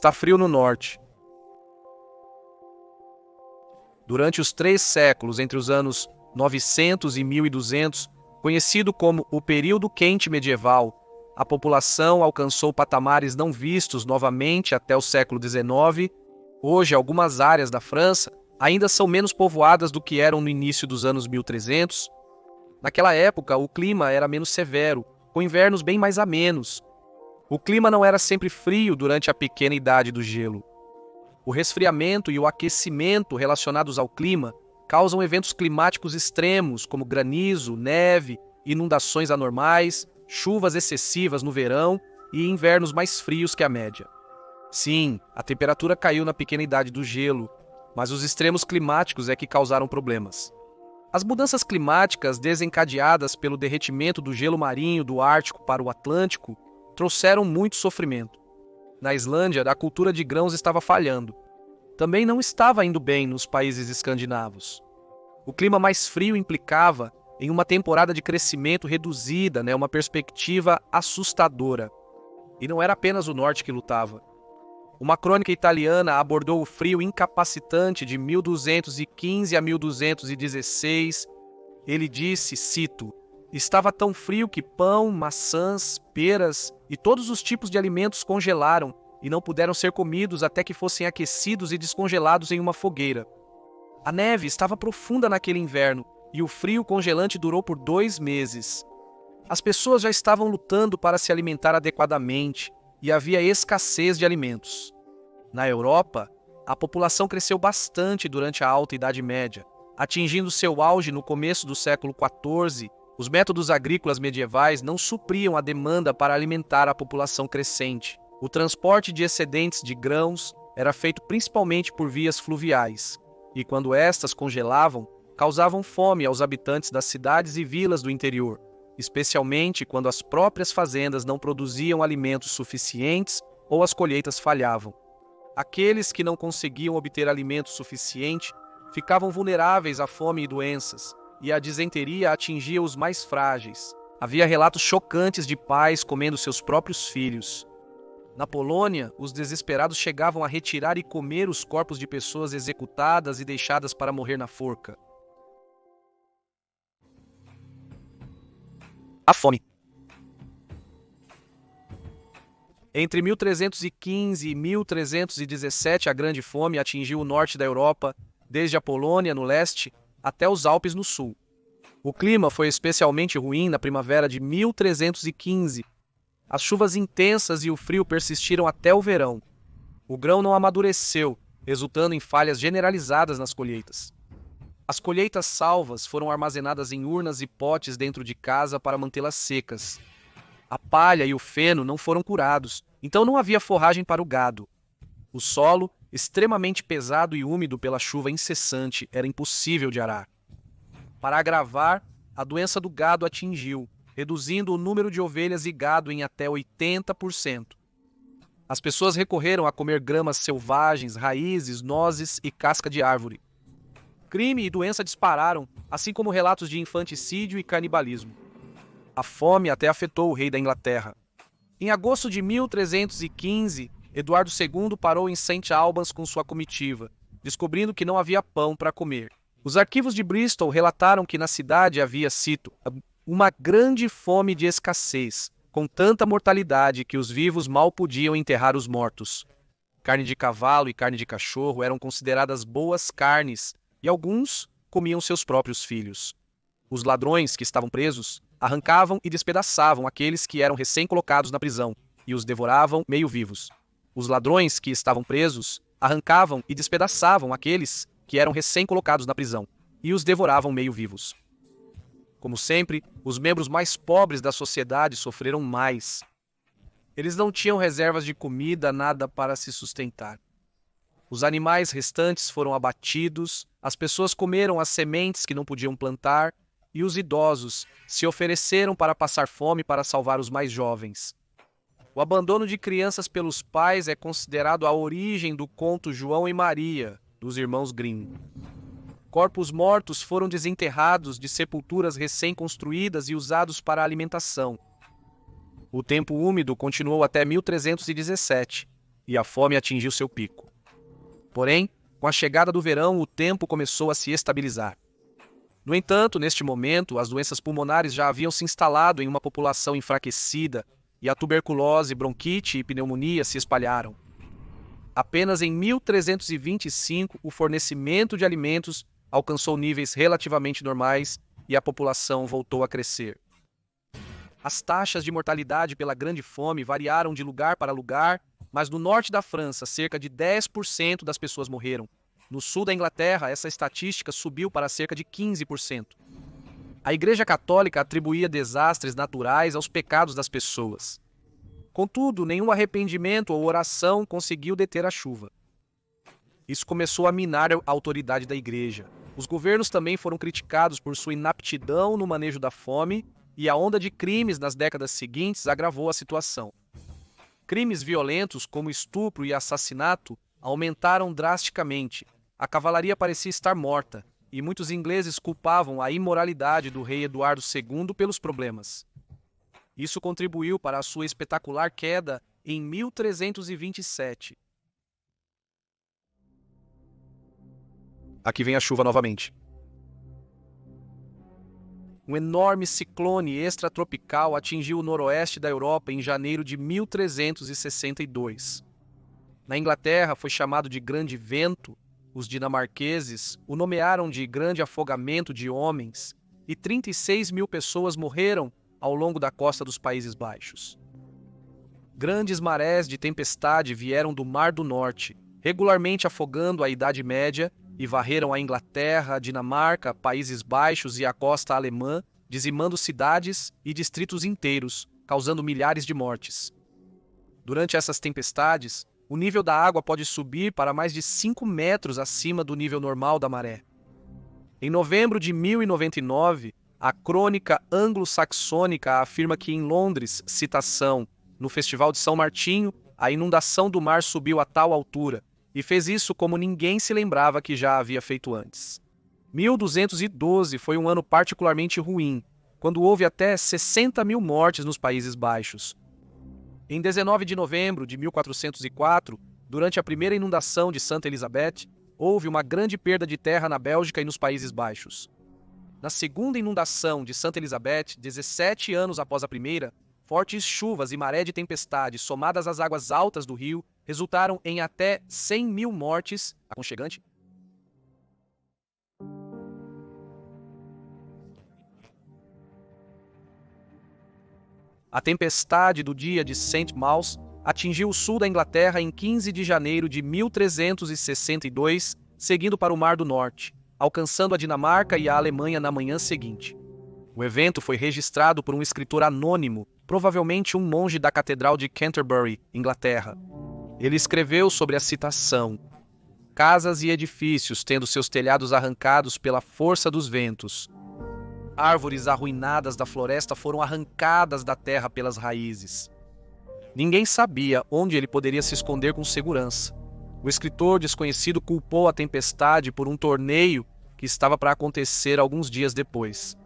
Está frio no norte. Durante os 3 séculos, entre os anos 900 e 1200, conhecido como o período quente medieval, a população alcançou patamares não vistos novamente até o século XIX. Hoje, algumas áreas da França ainda são menos povoadas do que eram no início dos anos 1300. Naquela época, o clima era menos severo, com invernos bem mais amenos. O clima não era sempre frio durante a pequena idade do gelo. O resfriamento e o aquecimento relacionados ao clima causam eventos climáticos extremos, como granizo, neve, inundações anormais, chuvas excessivas no verão e invernos mais frios que a média. Sim, a temperatura caiu na pequena idade do gelo, mas os extremos climáticos é que causaram problemas. As mudanças climáticas desencadeadas pelo derretimento do gelo marinho do Ártico para o Atlântico trouxeram muito sofrimento. Na Islândia, a cultura de grãos estava falhando. Também não estava indo bem nos países escandinavos. O clima mais frio implicava em uma temporada de crescimento reduzida, uma perspectiva assustadora. E não era apenas o norte que lutava. Uma crônica italiana abordou o frio incapacitante de 1215 a 1216. Ele disse, cito, "Estava tão frio que pão, maçãs, peras e todos os tipos de alimentos congelaram e não puderam ser comidos até que fossem aquecidos e descongelados em uma fogueira. A neve estava profunda naquele inverno e o frio congelante durou por 2 meses. As pessoas já estavam lutando para se alimentar adequadamente e havia escassez de alimentos. Na Europa, a população cresceu bastante durante a Alta Idade Média, atingindo seu auge no começo do século XIV. Os métodos agrícolas medievais não supriam a demanda para alimentar a população crescente. O transporte de excedentes de grãos era feito principalmente por vias fluviais, e quando estas congelavam, causavam fome aos habitantes das cidades e vilas do interior, especialmente quando as próprias fazendas não produziam alimentos suficientes ou as colheitas falhavam. Aqueles que não conseguiam obter alimento suficiente ficavam vulneráveis à fome e doenças, e a disenteria atingia os mais frágeis. Havia relatos chocantes de pais comendo seus próprios filhos. Na Polônia, os desesperados chegavam a retirar e comer os corpos de pessoas executadas e deixadas para morrer na forca. A fome. Entre 1315 e 1317, a Grande Fome atingiu o norte da Europa, desde a Polônia, no leste, até os Alpes, no sul. O clima foi especialmente ruim na primavera de 1315. As chuvas intensas e o frio persistiram até o verão. O grão não amadureceu, resultando em falhas generalizadas nas colheitas. As colheitas salvas foram armazenadas em urnas e potes dentro de casa para mantê-las secas. A palha e o feno não foram curados, então não havia forragem para o gado. O solo, extremamente pesado e úmido pela chuva incessante, era impossível de arar. Para agravar, a doença do gado atingiu, reduzindo o número de ovelhas e gado em até 80%. As pessoas recorreram a comer gramas selvagens, raízes, nozes e casca de árvore. Crime e doença dispararam, assim como relatos de infanticídio e canibalismo. A fome até afetou o rei da Inglaterra. Em agosto de 1315, Eduardo II parou em St. Albans com sua comitiva, descobrindo que não havia pão para comer. Os arquivos de Bristol relataram que na cidade havia, cito, uma grande fome de escassez, com tanta mortalidade que os vivos mal podiam enterrar os mortos. Carne de cavalo e carne de cachorro eram consideradas boas carnes, e alguns comiam seus próprios filhos. Os ladrões que estavam presos arrancavam e despedaçavam aqueles que eram recém-colocados na prisão, e os devoravam meio vivos. Os ladrões que estavam presos arrancavam e despedaçavam aqueles que eram recém-colocados na prisão, e os devoravam meio vivos. Como sempre, os membros mais pobres da sociedade sofreram mais. Eles não tinham reservas de comida, nada para se sustentar. Os animais restantes foram abatidos, as pessoas comeram as sementes que não podiam plantar, e os idosos se ofereceram para passar fome para salvar os mais jovens. O abandono de crianças pelos pais é considerado a origem do conto João e Maria, dos irmãos Grimm. Corpos mortos foram desenterrados de sepulturas recém-construídas e usados para a alimentação. O tempo úmido continuou até 1317. e a fome atingiu seu pico. Porém, com a chegada do verão, o tempo começou a se estabilizar. No entanto, neste momento, as doenças pulmonares já haviam se instalado em uma população enfraquecida e a tuberculose, bronquite e pneumonia se espalharam. Apenas em 1325, o fornecimento de alimentos alcançou níveis relativamente normais e a população voltou a crescer. As taxas de mortalidade pela grande fome variaram de lugar para lugar, mas no norte da França, cerca de 10% das pessoas morreram. No sul da Inglaterra, essa estatística subiu para cerca de 15%. A Igreja Católica atribuía desastres naturais aos pecados das pessoas. Contudo, nenhum arrependimento ou oração conseguiu deter a chuva. Isso começou a minar a autoridade da Igreja. Os governos também foram criticados por sua inaptidão no manejo da fome, e a onda de crimes nas décadas seguintes agravou a situação. Crimes violentos, como estupro e assassinato, aumentaram drasticamente. A cavalaria parecia estar morta, e muitos ingleses culpavam a imoralidade do rei Eduardo II pelos problemas. Isso contribuiu para a sua espetacular queda em 1327. Aqui vem a chuva novamente. Um enorme ciclone extratropical atingiu o noroeste da Europa em janeiro de 1362. Na Inglaterra foi chamado de Grande Vento. Os dinamarqueses o nomearam de Grande Afogamento de Homens, e 36 mil pessoas morreram ao longo da costa dos Países Baixos. Grandes marés de tempestade vieram do Mar do Norte, regularmente afogando a Idade Média, e varreram a Inglaterra, a Dinamarca, Países Baixos e a costa alemã, dizimando cidades e distritos inteiros, causando milhares de mortes. Durante essas tempestades, o nível da água pode subir para mais de 5 metros acima do nível normal da maré. Em novembro de 1099, a crônica anglo-saxônica afirma que em Londres, citação, no Festival de São Martinho, a inundação do mar subiu a tal altura, e fez isso como ninguém se lembrava que já havia feito antes. 1212 foi um ano particularmente ruim, quando houve até 60 mil mortes nos Países Baixos. Em 19 de novembro de 1404, durante a primeira inundação de Santa Elizabeth, houve uma grande perda de terra na Bélgica e nos Países Baixos. Na segunda inundação de Santa Elizabeth, 17 anos após a primeira, fortes chuvas e maré de tempestade, somadas às águas altas do rio, resultaram em até 100 mil mortes. Aconchegante? A tempestade do dia de St. Mawes atingiu o sul da Inglaterra em 15 de janeiro de 1362, seguindo para o Mar do Norte, alcançando a Dinamarca e a Alemanha na manhã seguinte. O evento foi registrado por um escritor anônimo, provavelmente um monge da Catedral de Canterbury, Inglaterra. Ele escreveu sobre a citação: casas e edifícios tendo seus telhados arrancados pela força dos ventos. Árvores arruinadas da floresta foram arrancadas da terra pelas raízes. Ninguém sabia onde ele poderia se esconder com segurança. O escritor desconhecido culpou a tempestade por um torneio que estava para acontecer alguns dias depois.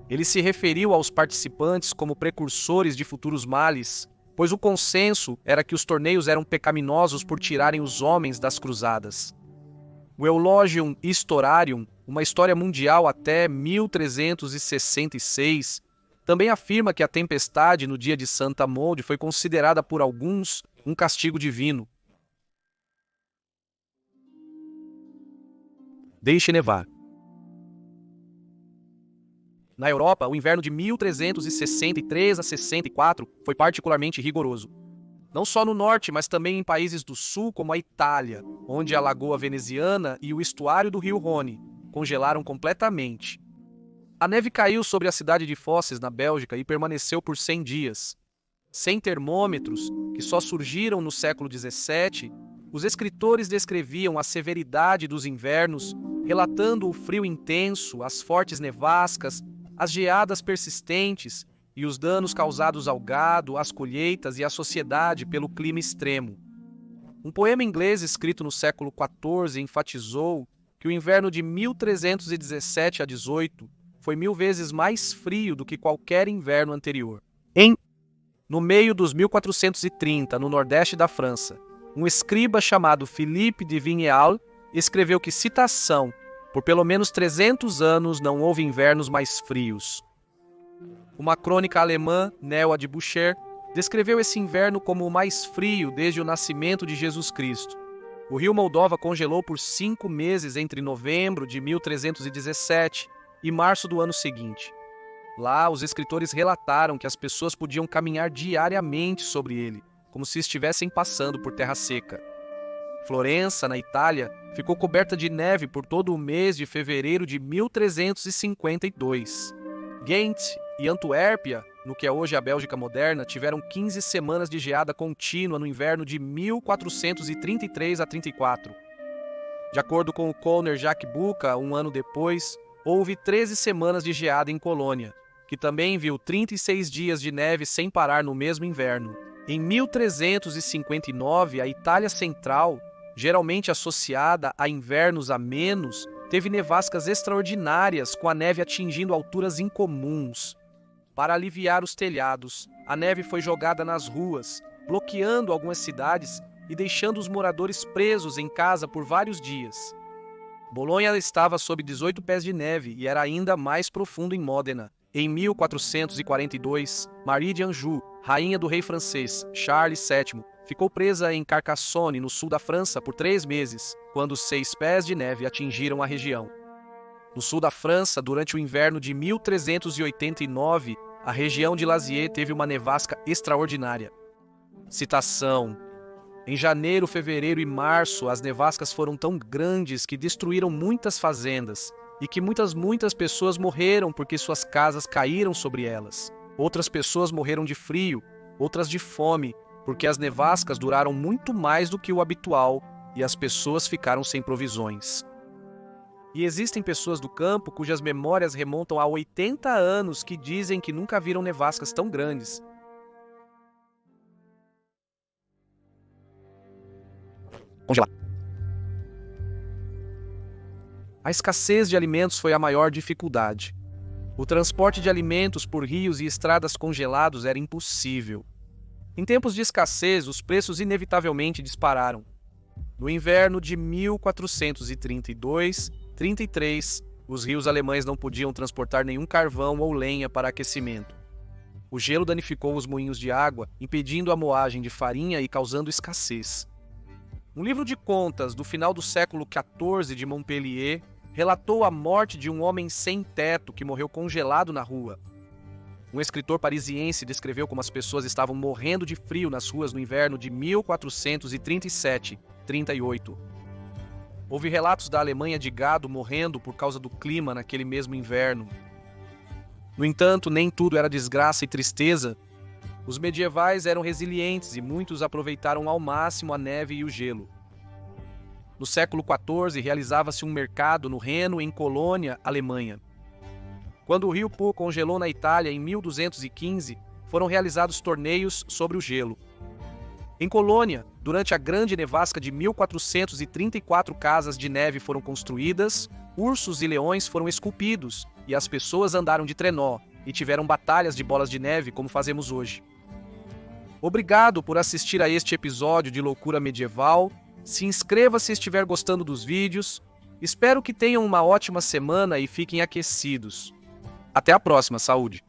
Ele se referiu aos participantes como precursores de futuros males, pois o consenso era que os torneios eram pecaminosos por tirarem os homens das cruzadas. O Eulogium Historiarum, uma história mundial até 1366, também afirma que a tempestade no dia de Santa Maude foi considerada por alguns um castigo divino. Deixe nevar. Na Europa, o inverno de 1363 a 64 foi particularmente rigoroso. Não só no norte, mas também em países do sul, como a Itália, onde a Lagoa Veneziana e o estuário do rio Rhône congelaram completamente. A neve caiu sobre a cidade de Fosses, na Bélgica, e permaneceu por 100 dias. Sem termômetros, que só surgiram no século XVII, os escritores descreviam a severidade dos invernos, relatando o frio intenso, as fortes nevascas, as geadas persistentes e os danos causados ao gado, às colheitas e à sociedade pelo clima extremo. Um poema inglês escrito no século XIV enfatizou que o inverno de 1317 a 18 foi 1000 vezes mais frio do que qualquer inverno anterior. No meio dos 1430, no nordeste da França, um escriba chamado Philippe de Vigneal escreveu que, citação, por pelo menos 300 anos não houve invernos mais frios. Uma crônica alemã, Néa de Boucher, descreveu esse inverno como o mais frio desde o nascimento de Jesus Cristo. O rio Moldova congelou por 5 meses entre novembro de 1317 e março do ano seguinte. Lá, os escritores relataram que as pessoas podiam caminhar diariamente sobre ele, como se estivessem passando por terra seca. Florença, na Itália, ficou coberta de neve por todo o mês de fevereiro de 1352. Ghent e Antuérpia, no que é hoje a Bélgica moderna, tiveram 15 semanas de geada contínua no inverno de 1433 a 34. De acordo com o Conner Jacques Bucca, um ano depois, houve 13 semanas de geada em Colônia, que também viu 36 dias de neve sem parar no mesmo inverno. Em 1359, a Itália Central, geralmente associada a invernos amenos, teve nevascas extraordinárias, com a neve atingindo alturas incomuns. Para aliviar os telhados, a neve foi jogada nas ruas, bloqueando algumas cidades e deixando os moradores presos em casa por vários dias. Bolonha estava sob 18 pés de neve e era ainda mais profundo em Módena. Em 1442, Marie de Anjou, rainha do rei francês Charles VII, ficou presa em Carcassonne, no sul da França, por 3 meses, quando 6 pés de neve atingiram a região. No sul da França, durante o inverno de 1389, a região de Lasieux teve uma nevasca extraordinária. Citação: em janeiro, fevereiro e março, as nevascas foram tão grandes que destruíram muitas fazendas e que muitas pessoas morreram porque suas casas caíram sobre elas. Outras pessoas morreram de frio, outras de fome, porque as nevascas duraram muito mais do que o habitual e as pessoas ficaram sem provisões. E existem pessoas do campo cujas memórias remontam a 80 anos que dizem que nunca viram nevascas tão grandes. Congelar. A escassez de alimentos foi a maior dificuldade. O transporte de alimentos por rios e estradas congelados era impossível. Em tempos de escassez, os preços inevitavelmente dispararam. No inverno de 1432-33, os rios alemães não podiam transportar nenhum carvão ou lenha para aquecimento. O gelo danificou os moinhos de água, impedindo a moagem de farinha e causando escassez. Um livro de contas do final do século XIV de Montpellier relatou a morte de um homem sem teto que morreu congelado na rua. Um escritor parisiense descreveu como as pessoas estavam morrendo de frio nas ruas no inverno de 1437-38. Houve relatos da Alemanha de gado morrendo por causa do clima naquele mesmo inverno. No entanto, nem tudo era desgraça e tristeza. Os medievais eram resilientes e muitos aproveitaram ao máximo a neve e o gelo. No século XIV, realizava-se um mercado no Reno, em Colônia, Alemanha. Quando o rio Po congelou na Itália em 1215, foram realizados torneios sobre o gelo. Em Colônia, durante a grande nevasca de 1434 casas de neve foram construídas, ursos e leões foram esculpidos e as pessoas andaram de trenó e tiveram batalhas de bolas de neve como fazemos hoje. Obrigado por assistir a este episódio de Loucura Medieval. Se inscreva se estiver gostando dos vídeos. Espero que tenham uma ótima semana e fiquem aquecidos. Até a próxima, saúde!